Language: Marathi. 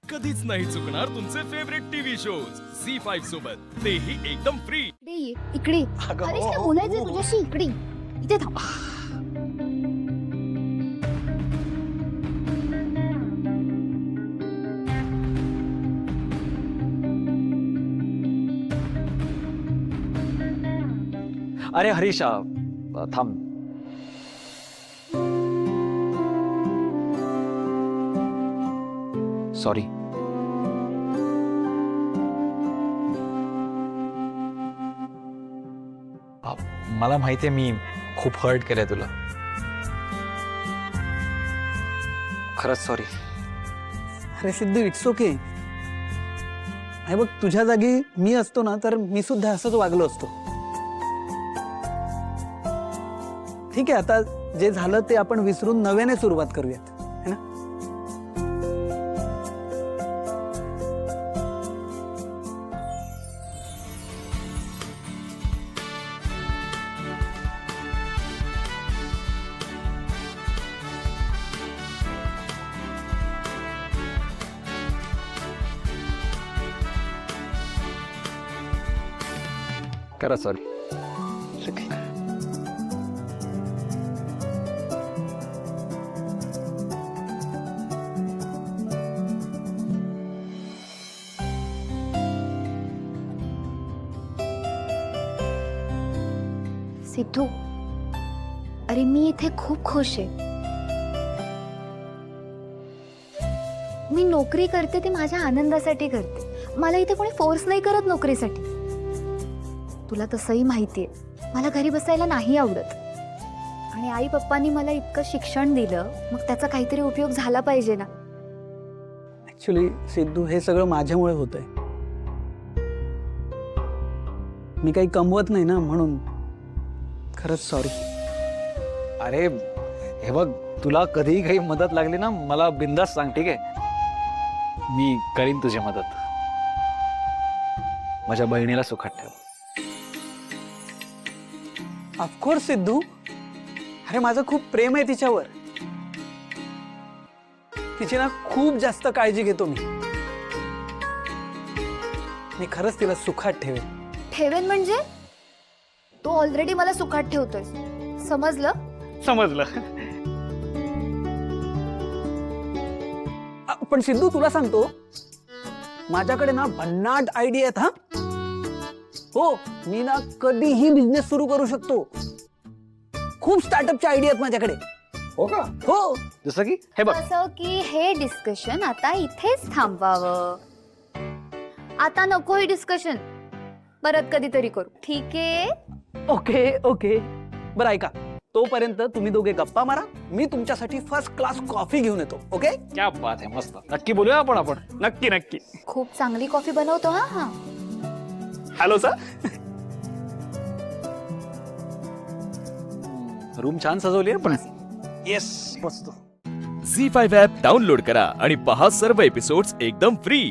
कधीच नाही चुकणार तुमचे फेवरेट टीव्ही शोज झी5 सोबत, तेही एकदम फ्री. इकडे हरीशला बोलायचंय तुझ्याशी. इकडे इथे थांब. अरे हरीशा थांब. सॉरी. मला माहितीये मी खूप हर्ट केलंय तुला. खरंच सॉरी. अरे सिद्धू, इट्स ओके. हे बघ, तुझ्या जागी मी असतो ना तर मी सुद्धा असंच वागलो असतो. ठीक आहे, आता जे झालं ते आपण विसरून नव्याने सुरुवात करूयात, है ना? करा सॉरी. सिद्धू, अरे मी इथे खूप खुश आहे. मी नोकरी करते ती माझ्या आनंदासाठी करते. मला इथे कोणी फोर्स नाही करत नोकरीसाठी. तुला तसंही माहितीये मला घरी बसायला नाही आवडत. आणि आई पप्पांनी मला इतकं शिक्षण दिलं, मग त्याचा काहीतरी उपयोग झाला पाहिजे ना. ऍक्च्युली सिद्धू, हे सगळं माझ्यामुळे होतंय. मी काही कमवत नाही ना, म्हणून खरंच सॉरी. अरे हे बघ, तुला कधीही काही मदत लागली ना मला बिंदास सांग, ठीक आहे? मी करीन तुझी मदत. माझ्या बहिणीला सुखात ठेव. ऑफकोर्स सिद्धू. अरे माझं खूप प्रेम आहे तिच्यावर. तिची ना खूप जास्त काळजी घेतो मी. मी खरंच तिला सुखात ठेवेन. ठेवेन म्हणजे तू ऑलरेडी मला सुखात ठेवतोय, समजलं? समजलं. पण सिद्धू, तुला सांगतो, माझ्याकडे ना भन्नाट आयडिया आहेत. हा हो, मी ना कधीही बिझनेस सुरू करू शकतो. खूप स्टार्टअपच्या आयडिया आहेत माझ्याकडे. हो का? हो. जसं की हे बघ. असं की हे डिस्कशन आता इथेच थांबवावं. आता नको हे डिस्कशन, परत कधीतरी करू, ठीक आहे? Okay okay. बरं ऐका, तोपर्यंत तुम्ही दोघे गप्पा मारा. मी तुमच्यासाठी फर्स्ट क्लास कॉफी घेऊन येतो. ओके? क्या बात आहे, मस्त. नक्की बोलूया आपण. नक्की नक्की. खूप चांगली कॉफी बनवतो. हा हा. Hello sir. रूम छान सजवली आहे पण. येस, मस्त. झी5 ॲप डाउनलोड करा आणि पहा सर्व एपिसोड्स एकदम फ्री.